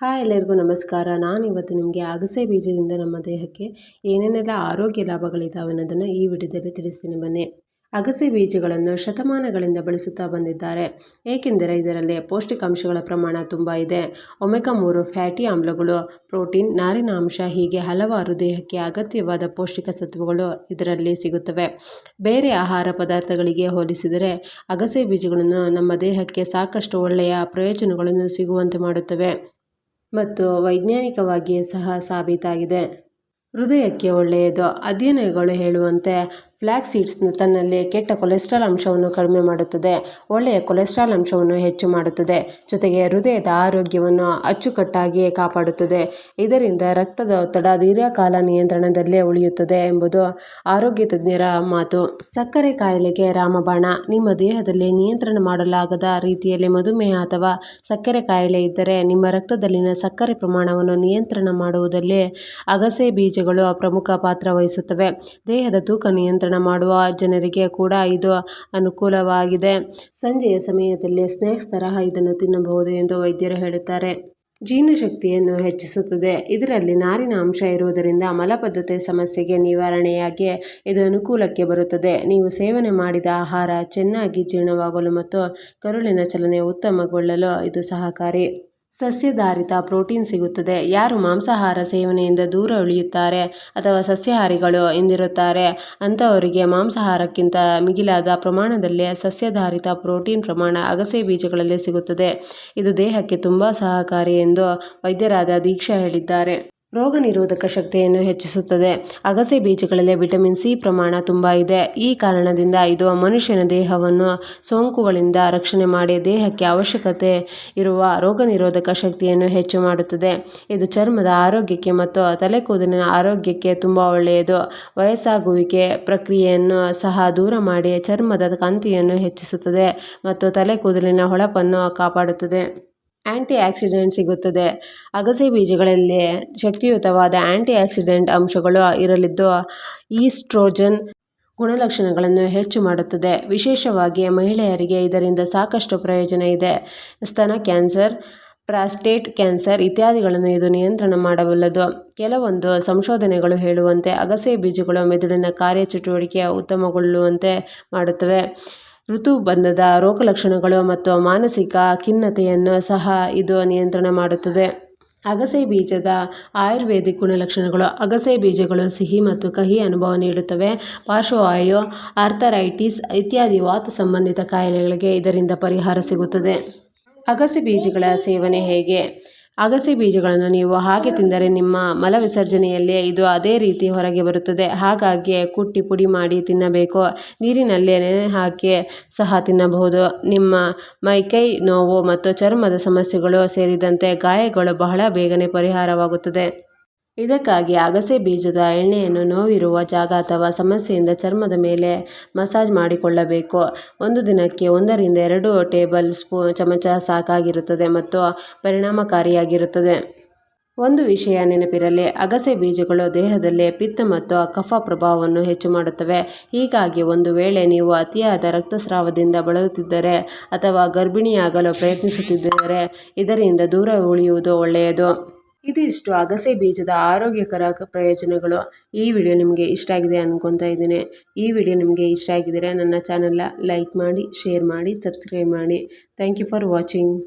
Hi ಎಲ್ಲರಿಗೂ ನಮಸ್ಕಾರ. ನಾನಿವತ್ತು ನಿಮಗೆ ಅಗಸೆ ಬೀಜದಿಂದ ನಮ್ಮ ದೇಹಕ್ಕೆ ಏನೇನೆಲ್ಲ ಆರೋಗ್ಯ ಲಾಭಗಳಿದ್ದಾವೆ ಅನ್ನೋದನ್ನು ಈ ವಿಡಿಯೋದಲ್ಲಿ ತಿಳಿಸ್ತೀನಿ ಬನ್ನಿ. ಅಗಸೆ ಬೀಜಗಳನ್ನು ಶತಮಾನಗಳಿಂದ ಬಳಸುತ್ತಾ ಬಂದಿದ್ದಾರೆ, ಏಕೆಂದರೆ ಇದರಲ್ಲಿ ಪೌಷ್ಟಿಕಾಂಶಗಳ ಪ್ರಮಾಣ ತುಂಬ ಇದೆ. ಒಮೆಗಾ 3 ಫ್ಯಾಟಿ ಆಮ್ಲಗಳು, ಪ್ರೋಟೀನ್, ನಾರಿನಾಂಶ ಹೀಗೆ ಹಲವಾರು ದೇಹಕ್ಕೆ ಅಗತ್ಯವಾದ ಪೌಷ್ಟಿಕ ಸತ್ವಗಳು ಇದರಲ್ಲಿ ಸಿಗುತ್ತವೆ. ಬೇರೆ ಆಹಾರ ಪದಾರ್ಥಗಳಿಗೆ ಹೋಲಿಸಿದರೆ ಅಗಸೆ ಬೀಜಗಳನ್ನು ನಮ್ಮ ದೇಹಕ್ಕೆ ಸಾಕಷ್ಟು ಒಳ್ಳೆಯ ಪ್ರಯೋಜನಗಳನ್ನು ಸಿಗುವಂತೆ ಮಾಡುತ್ತವೆ ಮತ್ತು ವೈಜ್ಞಾನಿಕವಾಗಿಯೇ ಸಹ ಸಾಬೀತಾಗಿದೆ. ಹೃದಯಕ್ಕೆ ಒಳ್ಳೆಯದು. ಅಧ್ಯಯನಗಳು ಹೇಳುವಂತೆ ಫ್ಲ್ಯಾಕ್ಸ್ ಸೀಡ್ಸ್ ತನ್ನಲ್ಲಿ ಕೆಟ್ಟ ಕೊಲೆಸ್ಟ್ರಾಲ್ ಅಂಶವನ್ನು ಕಡಿಮೆ ಮಾಡುತ್ತದೆ, ಒಳ್ಳೆಯ ಕೊಲೆಸ್ಟ್ರಾಲ್ ಅಂಶವನ್ನು ಹೆಚ್ಚು ಮಾಡುತ್ತದೆ, ಜೊತೆಗೆ ಹೃದಯದ ಆರೋಗ್ಯವನ್ನು ಅಚ್ಚುಕಟ್ಟಾಗಿ ಕಾಪಾಡುತ್ತದೆ. ಇದರಿಂದ ರಕ್ತದ ಒತ್ತಡ ದೀರ್ಘಕಾಲ ನಿಯಂತ್ರಣದಲ್ಲೇ ಉಳಿಯುತ್ತದೆ ಎಂಬುದು ಆರೋಗ್ಯ ತಜ್ಞರ ಮಾತು. ಸಕ್ಕರೆ ಕಾಯಿಲೆಗೆ ರಾಮಬಾಣ. ನಿಮ್ಮ ದೇಹದಲ್ಲಿ ನಿಯಂತ್ರಣ ಮಾಡಲಾಗದ ರೀತಿಯಲ್ಲಿ ಮಧುಮೇಹ ಅಥವಾ ಸಕ್ಕರೆ ಕಾಯಿಲೆ ಇದ್ದರೆ ನಿಮ್ಮ ರಕ್ತದಲ್ಲಿನ ಸಕ್ಕರೆ ಪ್ರಮಾಣವನ್ನು ನಿಯಂತ್ರಣ ಮಾಡುವುದರಲ್ಲಿ ಅಗಸೆ ಬೀಜಗಳು ಪ್ರಮುಖ ಪಾತ್ರ ವಹಿಸುತ್ತವೆ. ದೇಹದ ತೂಕ ನಿಯಂತ್ರಣ ಮಾಡುವ ಜನರಿಗೆ ಕೂಡ ಇದು ಅನುಕೂಲವಾಗಿದೆ. ಸಂಜೆಯ ಸಮಯದಲ್ಲಿ ಸ್ನ್ಯಾಕ್ಸ್ ತರಹ ಇದನ್ನು ತಿನ್ನಬಹುದು ಎಂದು ವೈದ್ಯರು ಹೇಳುತ್ತಾರೆ. ಜೀರ್ಣಶಕ್ತಿಯನ್ನು ಹೆಚ್ಚಿಸುತ್ತದೆ. ಇದರಲ್ಲಿ ನಾರಿನ ಅಂಶ ಇರುವುದರಿಂದ ಮಲಬದ್ಧತೆ ಸಮಸ್ಯೆಗೆ ನಿವಾರಣೆಯಾಗಿ ಇದು ಅನುಕೂಲಕ್ಕೆ ಬರುತ್ತದೆ. ನೀವು ಸೇವನೆ ಮಾಡಿದ ಆಹಾರ ಚೆನ್ನಾಗಿ ಜೀರ್ಣವಾಗಲು ಮತ್ತು ಕರುಳಿನ ಚಲನೆ ಉತ್ತಮಗೊಳ್ಳಲು ಇದು ಸಹಕಾರಿ. ಸಸ್ಯಾಧಾರಿತ ಪ್ರೋಟೀನ್ ಸಿಗುತ್ತದೆ. ಯಾರು ಮಾಂಸಾಹಾರ ಸೇವನೆಯಿಂದ ದೂರ ಉಳಿಯುತ್ತಾರೆ ಅಥವಾ ಸಸ್ಯಾಹಾರಿಗಳು ಎಂದಿರುತ್ತಾರೆ ಅಂಥವರಿಗೆ ಮಾಂಸಾಹಾರಕ್ಕಿಂತ ಮಿಗಿಲಾದ ಪ್ರಮಾಣದಲ್ಲಿ ಸಸ್ಯಾಧಾರಿತ ಪ್ರೋಟೀನ್ ಪ್ರಮಾಣ ಅಗಸೆ ಬೀಜಗಳಲ್ಲಿ ಸಿಗುತ್ತದೆ. ಇದು ದೇಹಕ್ಕೆ ತುಂಬ ಸಹಕಾರಿ ಎಂದು ವೈದ್ಯರಾದ ದೀಕ್ಷಾ ಹೇಳಿದ್ದಾರೆ. ರೋಗ ನಿರೋಧಕ ಶಕ್ತಿಯನ್ನು ಹೆಚ್ಚಿಸುತ್ತದೆ. ಅಗಸೆ ಬೀಜಗಳಲ್ಲಿ ವಿಟಮಿನ್ ಸಿ ಪ್ರಮಾಣ ತುಂಬ ಇದೆ. ಈ ಕಾರಣದಿಂದ ಇದು ಮನುಷ್ಯನ ದೇಹವನ್ನು ಸೋಂಕುಗಳಿಂದ ರಕ್ಷಣೆ ಮಾಡಿ ದೇಹಕ್ಕೆ ಅವಶ್ಯಕತೆ ಇರುವ ರೋಗ ನಿರೋಧಕ ಶಕ್ತಿಯನ್ನು ಹೆಚ್ಚು ಮಾಡುತ್ತದೆ. ಇದು ಚರ್ಮದ ಆರೋಗ್ಯಕ್ಕೆ ಮತ್ತು ತಲೆಕೂದಲಿನ ಆರೋಗ್ಯಕ್ಕೆ ತುಂಬ ಒಳ್ಳೆಯದು. ವಯಸ್ಸಾಗುವಿಕೆ ಪ್ರಕ್ರಿಯೆಯನ್ನು ಸಹ ದೂರ ಮಾಡಿ ಚರ್ಮದ ಕಾಂತಿಯನ್ನು ಹೆಚ್ಚಿಸುತ್ತದೆ ಮತ್ತು ತಲೆಕೂದಲಿನ ಹೊಳಪನ್ನು ಕಾಪಾಡುತ್ತದೆ. ಆಂಟಿ ಆಕ್ಸಿಡೆಂಟ್ ಸಿಗುತ್ತದೆ. ಅಗಸೆ ಬೀಜಗಳಲ್ಲಿ ಶಕ್ತಿಯುತವಾದ ಆಂಟಿ ಆಕ್ಸಿಡೆಂಟ್ ಅಂಶಗಳು ಇರಲಿದ್ದು ಈಸ್ಟ್ರೋಜನ್ ಗುಣಲಕ್ಷಣಗಳನ್ನು ಹೆಚ್ಚು ಮಾಡುತ್ತದೆ. ವಿಶೇಷವಾಗಿ ಮಹಿಳೆಯರಿಗೆ ಇದರಿಂದ ಸಾಕಷ್ಟು ಪ್ರಯೋಜನ ಇದೆ. ಸ್ತನ ಕ್ಯಾನ್ಸರ್, ಪ್ರಾಸ್ಟೇಟ್ ಕ್ಯಾನ್ಸರ್ ಇತ್ಯಾದಿಗಳನ್ನು ಇದು ನಿಯಂತ್ರಣ ಮಾಡಬಲ್ಲದು. ಕೆಲವೊಂದು ಸಂಶೋಧನೆಗಳು ಹೇಳುವಂತೆ ಅಗಸೆ ಬೀಜಗಳು ಮೆದುಳಿನ ಕಾರ್ಯಚಟುವಟಿಕೆ ಉತ್ತಮಗೊಳ್ಳುವಂತೆ ಮಾಡುತ್ತವೆ. ಋತುಬಂಧದ ರೋಗಲಕ್ಷಣಗಳು ಮತ್ತು ಮಾನಸಿಕ ಖಿನ್ನತೆಯನ್ನು ಸಹ ಇದು ನಿಯಂತ್ರಣ ಮಾಡುತ್ತದೆ. ಅಗಸೆ ಬೀಜದ ಆಯುರ್ವೇದಿಕ್ ಗುಣಲಕ್ಷಣಗಳು. ಅಗಸೆ ಬೀಜಗಳು ಸಿಹಿ ಮತ್ತು ಕಹಿ ಅನುಭವ ನೀಡುತ್ತವೆ. ಪಾರ್ಶ್ವವಾಯು, ಆರ್ಥರೈಟಿಸ್ ಇತ್ಯಾದಿ ವಾತ ಸಂಬಂಧಿತ ಕಾಯಿಲೆಗಳಿಗೆ ಇದರಿಂದ ಪರಿಹಾರ ಸಿಗುತ್ತದೆ. ಅಗಸೆ ಬೀಜಗಳ ಸೇವನೆ ಹೇಗೆ? ಅಗಸೆ ಬೀಜಗಳನ್ನು ನೀವು ಹಾಗೆ ತಿಂದರೆ ನಿಮ್ಮ ಮಲವಿಸರ್ಜನೆಯಲ್ಲಿ ಇದು ಅದೇ ರೀತಿ ಹೊರಗೆ ಬರುತ್ತದೆ. ಹಾಗಾಗಿ ಕುಟ್ಟಿ ಪುಡಿ ಮಾಡಿ ತಿನ್ನಬೇಕು. ನೀರಿನಲ್ಲಿ ನೆನೆ ಹಾಕಿ ಸಹ ತಿನ್ನಬಹುದು. ನಿಮ್ಮ ಮೈಕೈ ನೋವು ಮತ್ತು ಚರ್ಮದ ಸಮಸ್ಯೆಗಳು ಸೇರಿದಂತೆ ಗಾಯಗಳು ಬಹಳ ಬೇಗನೆ ಪರಿಹಾರವಾಗುತ್ತದೆ. ಇದಕ್ಕಾಗಿ ಅಗಸೆ ಬೀಜದ ಎಣ್ಣೆಯನ್ನು ನೋವಿರುವ ಜಾಗ ಅಥವಾ ಸಮಸ್ಯೆಯಿಂದ ಚರ್ಮದ ಮೇಲೆ ಮಸಾಜ್ ಮಾಡಿಕೊಳ್ಳಬೇಕು. ಒಂದು ದಿನಕ್ಕೆ 1 ರಿಂದ 2 ಟೇಬಲ್ ಚಮಚ ಸಾಕಾಗಿರುತ್ತದೆ ಮತ್ತು ಪರಿಣಾಮಕಾರಿಯಾಗಿರುತ್ತದೆ. ಒಂದು ವಿಷಯ ನೆನಪಿರಲಿ, ಅಗಸೆ ಬೀಜಗಳು ದೇಹದಲ್ಲಿ ಪಿತ್ತ ಮತ್ತು ಕಫ ಪ್ರಭಾವವನ್ನು ಹೆಚ್ಚು ಮಾಡುತ್ತವೆ. ಹೀಗಾಗಿ ಒಂದು ವೇಳೆ ನೀವು ಅತಿಯಾದ ರಕ್ತಸ್ರಾವದಿಂದ ಬಳಲುತ್ತಿದ್ದರೆ ಅಥವಾ ಗರ್ಭಿಣಿಯಾಗಲು ಪ್ರಯತ್ನಿಸುತ್ತಿದ್ದರೆ ಇದರಿಂದ ದೂರ ಉಳಿಯುವುದು ಒಳ್ಳೆಯದು. ಇದಿಷ್ಟು ಅಗಸೆ ಬೀಜದ ಆರೋಗ್ಯಕರ ಪ್ರಯೋಜನಗಳು. ಈ ವಿಡಿಯೋ ನಿಮಗೆ ಇಷ್ಟ ಆಗಿದೆ ಅನ್ಕೊತಾ ಇದ್ದೀನಿ. ಈ ವಿಡಿಯೋ ನಿಮಗೆ ಇಷ್ಟ ಆಗಿದ್ದರೆ ನನ್ನ ಚಾನಲ್ನ ಲೈಕ್ ಮಾಡಿ, ಶೇರ್ ಮಾಡಿ, ಸಬ್ಸ್ಕ್ರೈಬ್ ಮಾಡಿ. Thank you for watching.